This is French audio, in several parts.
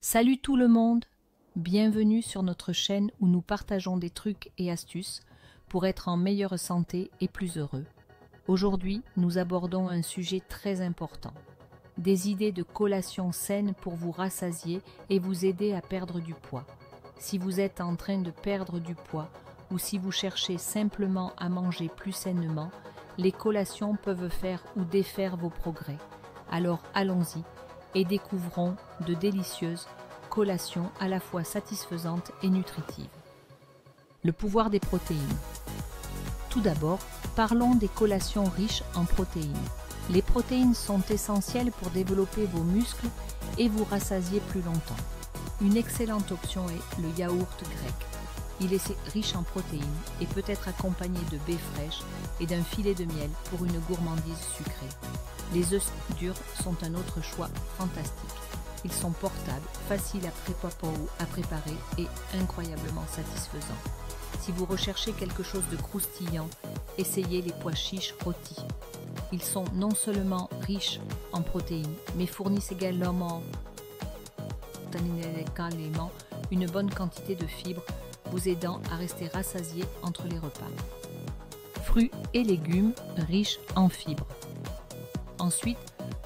Salut tout le monde, bienvenue sur notre chaîne où nous partageons des trucs et astuces pour être en meilleure santé et plus heureux. Aujourd'hui, nous abordons un sujet très important, des idées de collation saine pour vous rassasier et vous aider à perdre du poids. Si vous êtes en train de perdre du poids ou si vous cherchez simplement à manger plus sainement, les collations peuvent faire ou défaire vos progrès. Alors allons-y et découvrons de délicieuses collations à la fois satisfaisantes et nutritives. Le pouvoir des protéines. Tout d'abord, parlons des collations riches en protéines. Les protéines sont essentielles pour développer vos muscles et vous rassasier plus longtemps. Une excellente option est le yaourt grec. Il est riche en protéines et peut être accompagné de baies fraîches et d'un filet de miel pour une gourmandise sucrée. Les œufs durs sont un autre choix fantastique. Ils sont portables, faciles à préparer et incroyablement satisfaisants. Si vous recherchez quelque chose de croustillant, essayez les pois chiches rôtis. Ils sont non seulement riches en protéines, mais fournissent également une bonne quantité de fibres, vous aidant à rester rassasié entre les repas. Fruits et légumes riches en fibres. Ensuite,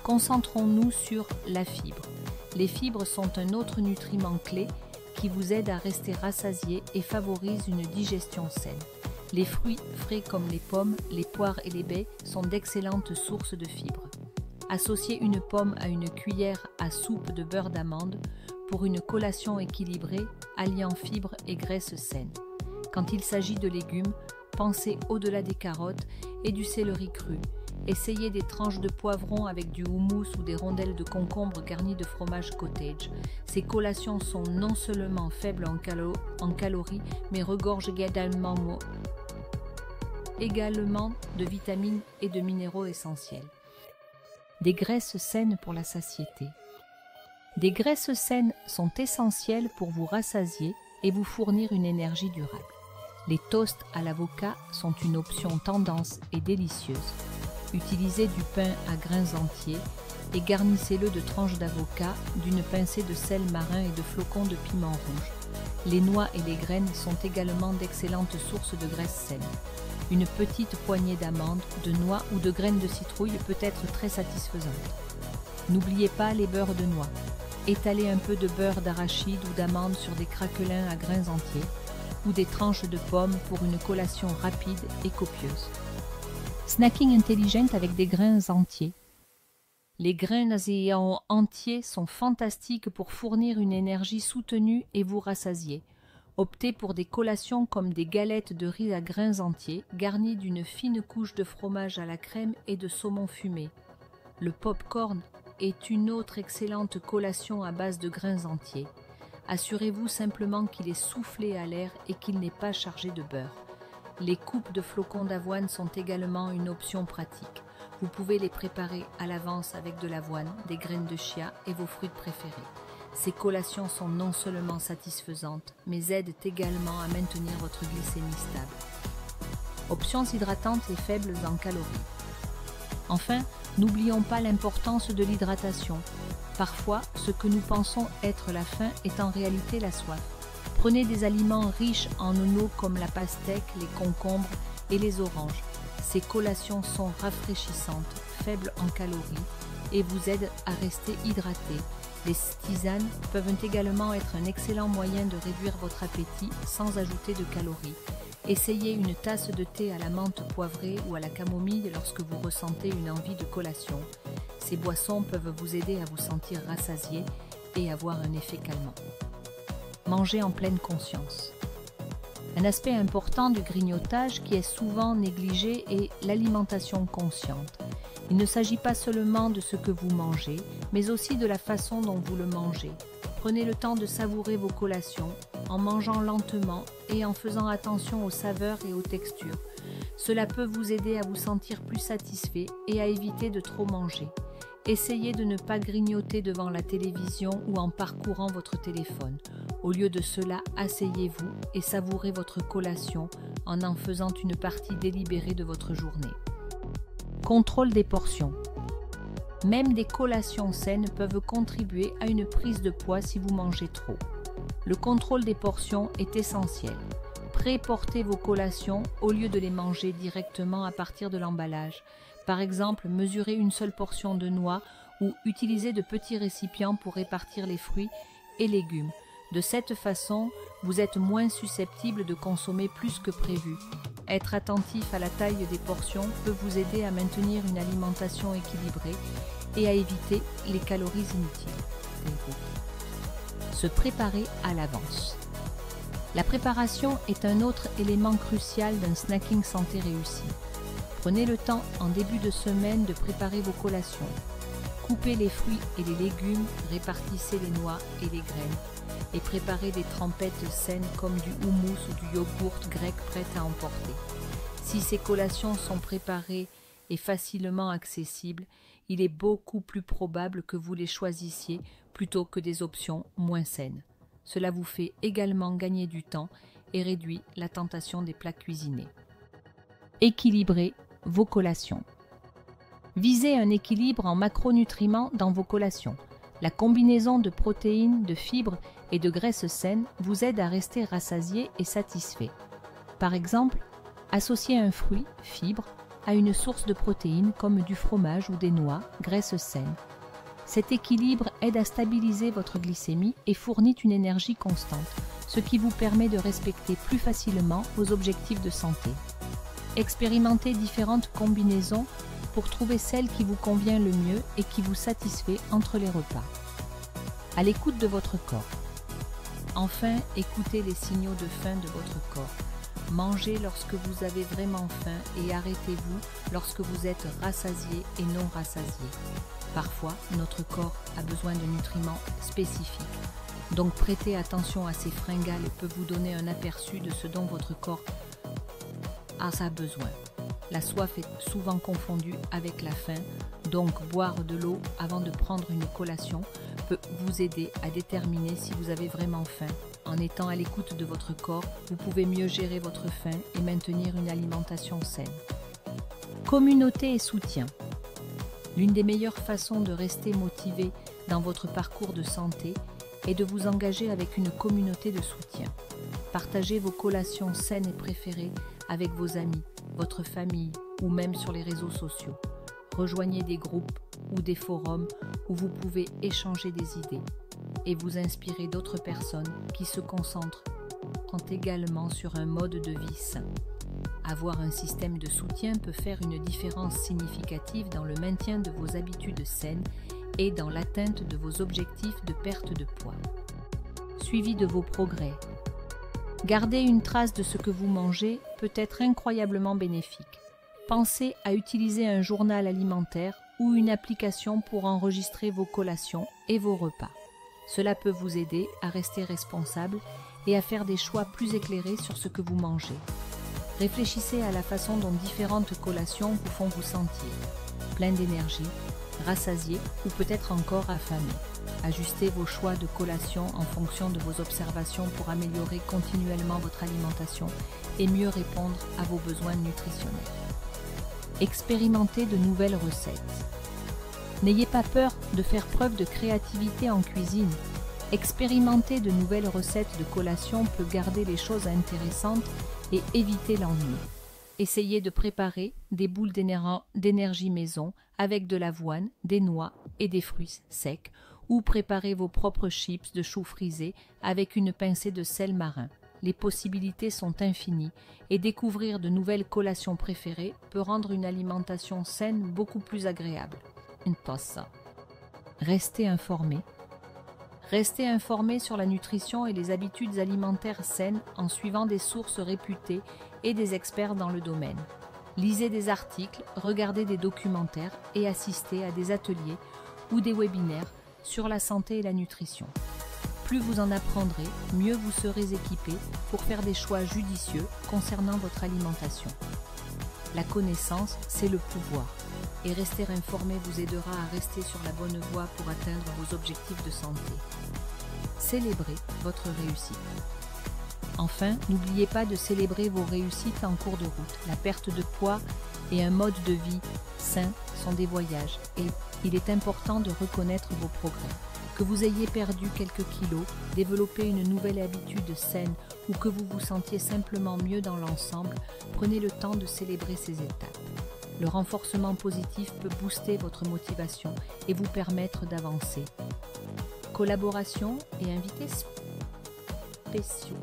concentrons-nous sur la fibre. Les fibres sont un autre nutriment clé qui vous aide à rester rassasié et favorise une digestion saine. Les fruits frais comme les pommes, les poires et les baies sont d'excellentes sources de fibres. Associez une pomme à une cuillère à soupe de beurre d'amande pour une collation équilibrée, alliant fibres et graisses saines. Quand il s'agit de légumes, pensez au-delà des carottes et du céleri cru. Essayez des tranches de poivron avec du houmous ou des rondelles de concombre garnies de fromage cottage. Ces collations sont non seulement faibles en calories, mais regorgent également de vitamines et de minéraux essentiels. Des graisses saines pour la satiété. Des graisses saines sont essentielles pour vous rassasier et vous fournir une énergie durable. Les toasts à l'avocat sont une option tendance et délicieuse. Utilisez du pain à grains entiers et garnissez-le de tranches d'avocat, d'une pincée de sel marin et de flocons de piment rouge. Les noix et les graines sont également d'excellentes sources de graisses saines. Une petite poignée d'amandes, de noix ou de graines de citrouille peut être très satisfaisante. N'oubliez pas les beurres de noix. Étalez un peu de beurre d'arachide ou d'amande sur des craquelins à grains entiers ou des tranches de pommes pour une collation rapide et copieuse. Snacking intelligent avec des grains entiers. Les grains entiers sont fantastiques pour fournir une énergie soutenue et vous rassasier. Optez pour des collations comme des galettes de riz à grains entiers garnies d'une fine couche de fromage à la crème et de saumon fumé. Le pop-corn est une autre excellente collation à base de grains entiers. Assurez-vous simplement qu'il est soufflé à l'air et qu'il n'est pas chargé de beurre. Les coupes de flocons d'avoine sont également une option pratique. Vous pouvez les préparer à l'avance avec de l'avoine, des graines de chia et vos fruits préférés. Ces collations sont non seulement satisfaisantes, mais aident également à maintenir votre glycémie stable. Options hydratantes et faibles en calories. Enfin, n'oublions pas l'importance de l'hydratation. Parfois, ce que nous pensons être la faim est en réalité la soif. Prenez des aliments riches en eau comme la pastèque, les concombres et les oranges. Ces collations sont rafraîchissantes, faibles en calories et vous aident à rester hydraté. Les tisanes peuvent également être un excellent moyen de réduire votre appétit sans ajouter de calories. Essayez une tasse de thé à la menthe poivrée ou à la camomille lorsque vous ressentez une envie de collation. Ces boissons peuvent vous aider à vous sentir rassasié et avoir un effet calmant. Manger en pleine conscience. Un aspect important du grignotage qui est souvent négligé est l'alimentation consciente. Il ne s'agit pas seulement de ce que vous mangez, mais aussi de la façon dont vous le mangez. Prenez le temps de savourer vos collations, en mangeant lentement et en faisant attention aux saveurs et aux textures. Cela peut vous aider à vous sentir plus satisfait et à éviter de trop manger. Essayez de ne pas grignoter devant la télévision ou en parcourant votre téléphone. Au lieu de cela, asseyez-vous et savourez votre collation en faisant une partie délibérée de votre journée. Contrôle des portions. Même des collations saines peuvent contribuer à une prise de poids si vous mangez trop. Le contrôle des portions est essentiel. Préportez vos collations au lieu de les manger directement à partir de l'emballage. Par exemple, mesurez une seule portion de noix ou utilisez de petits récipients pour répartir les fruits et légumes. De cette façon, vous êtes moins susceptible de consommer plus que prévu. Être attentif à la taille des portions peut vous aider à maintenir une alimentation équilibrée et à éviter les calories inutiles. Se préparer à l'avance. La préparation est un autre élément crucial d'un snacking santé réussi. Prenez le temps en début de semaine de préparer vos collations. Coupez les fruits et les légumes, répartissez les noix et les graines et préparez des trempettes saines comme du houmous ou du yogourt grec prêt à emporter. Si ces collations sont préparées et facilement accessibles, il est beaucoup plus probable que vous les choisissiez plutôt que des options moins saines. Cela vous fait également gagner du temps et réduit la tentation des plats cuisinés. Équilibrez vos collations. Visez un équilibre en macronutriments dans vos collations. La combinaison de protéines, de fibres et de graisses saines vous aide à rester rassasié et satisfait. Par exemple, associez un fruit, fibre, à une source de protéines comme du fromage ou des noix, graisses saines. Cet équilibre aide à stabiliser votre glycémie et fournit une énergie constante, ce qui vous permet de respecter plus facilement vos objectifs de santé. Expérimentez différentes combinaisons pour trouver celle qui vous convient le mieux et qui vous satisfait entre les repas. À l'écoute de votre corps. Enfin, écoutez les signaux de faim de votre corps. Mangez lorsque vous avez vraiment faim et arrêtez-vous lorsque vous êtes rassasié et non rassasié. Parfois, notre corps a besoin de nutriments spécifiques. Donc prêtez attention à ces fringales et peut vous donner un aperçu de ce dont votre corps a besoin. La soif est souvent confondue avec la faim, donc boire de l'eau avant de prendre une collation peut vous aider à déterminer si vous avez vraiment faim. En étant à l'écoute de votre corps, vous pouvez mieux gérer votre faim et maintenir une alimentation saine. Communauté et soutien. L'une des meilleures façons de rester motivé dans votre parcours de santé est de vous engager avec une communauté de soutien. Partagez vos collations saines et préférées avec vos amis, votre famille ou même sur les réseaux sociaux. Rejoignez des groupes ou des forums où vous pouvez échanger des idées et vous inspirer d'autres personnes qui se concentrent également sur un mode de vie sain. Avoir un système de soutien peut faire une différence significative dans le maintien de vos habitudes saines et dans l'atteinte de vos objectifs de perte de poids. Suivi de vos progrès. Garder une trace de ce que vous mangez peut être incroyablement bénéfique. Pensez à utiliser un journal alimentaire ou une application pour enregistrer vos collations et vos repas. Cela peut vous aider à rester responsable et à faire des choix plus éclairés sur ce que vous mangez. Réfléchissez à la façon dont différentes collations vous font vous sentir, plein d'énergie, rassasié ou peut-être encore affamé. Ajustez vos choix de collation en fonction de vos observations pour améliorer continuellement votre alimentation et mieux répondre à vos besoins nutritionnels. Expérimentez de nouvelles recettes. N'ayez pas peur de faire preuve de créativité en cuisine. Expérimenter de nouvelles recettes de collation peut garder les choses intéressantes et éviter l'ennui. Essayez de préparer des boules d'énergie maison avec de l'avoine, des noix et des fruits secs ou préparez vos propres chips de choux frisés avec une pincée de sel marin. Les possibilités sont infinies et découvrir de nouvelles collations préférées peut rendre une alimentation saine beaucoup plus agréable. Une pasta. Restez informé. Restez informé sur la nutrition et les habitudes alimentaires saines en suivant des sources réputées et des experts dans le domaine. Lisez des articles, regardez des documentaires et assistez à des ateliers ou des webinaires sur la santé et la nutrition. Plus vous en apprendrez, mieux vous serez équipé pour faire des choix judicieux concernant votre alimentation. La connaissance, c'est le pouvoir. Et rester informé vous aidera à rester sur la bonne voie pour atteindre vos objectifs de santé. Célébrez votre réussite. Enfin, n'oubliez pas de célébrer vos réussites en cours de route. La perte de poids et un mode de vie sain sont des voyages et Il est important de reconnaître vos progrès. Que vous ayez perdu quelques kilos, développé une nouvelle habitude saine ou que vous vous sentiez simplement mieux dans l'ensemble, prenez le temps de célébrer ces étapes. Le renforcement positif peut booster votre motivation et vous permettre d'avancer. Collaboration et invités spéciaux.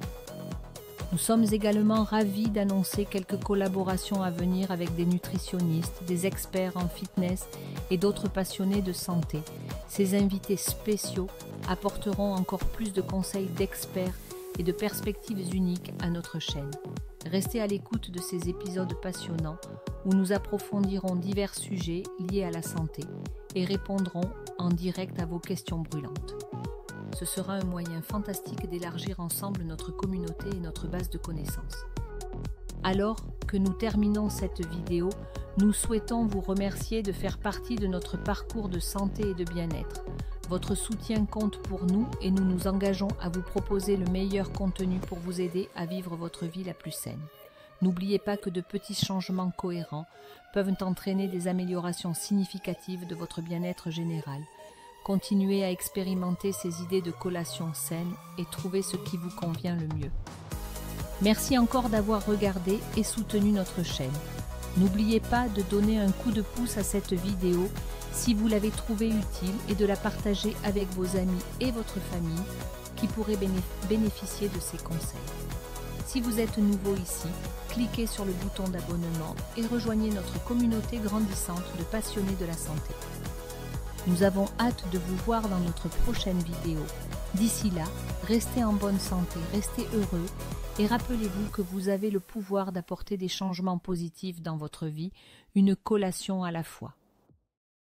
Nous sommes également ravis d'annoncer quelques collaborations à venir avec des nutritionnistes, des experts en fitness et d'autres passionnés de santé. Ces invités spéciaux apporteront encore plus de conseils d'experts et de perspectives uniques à notre chaîne. Restez à l'écoute de ces épisodes passionnants où nous approfondirons divers sujets liés à la santé et répondrons en direct à vos questions brûlantes. Ce sera un moyen fantastique d'élargir ensemble notre communauté et notre base de connaissances. Alors que nous terminons cette vidéo, nous souhaitons vous remercier de faire partie de notre parcours de santé et de bien-être. Votre soutien compte pour nous et nous nous engageons à vous proposer le meilleur contenu pour vous aider à vivre votre vie la plus saine. N'oubliez pas que de petits changements cohérents peuvent entraîner des améliorations significatives de votre bien-être général. Continuez à expérimenter ces idées de collation saine et trouvez ce qui vous convient le mieux. Merci encore d'avoir regardé et soutenu notre chaîne. N'oubliez pas de donner un coup de pouce à cette vidéo si vous l'avez trouvée utile et de la partager avec vos amis et votre famille qui pourraient bénéficier de ces conseils. Si vous êtes nouveau ici, cliquez sur le bouton d'abonnement et rejoignez notre communauté grandissante de passionnés de la santé. Nous avons hâte de vous voir dans notre prochaine vidéo. D'ici là, restez en bonne santé, restez heureux et rappelez-vous que vous avez le pouvoir d'apporter des changements positifs dans votre vie, une collation à la fois.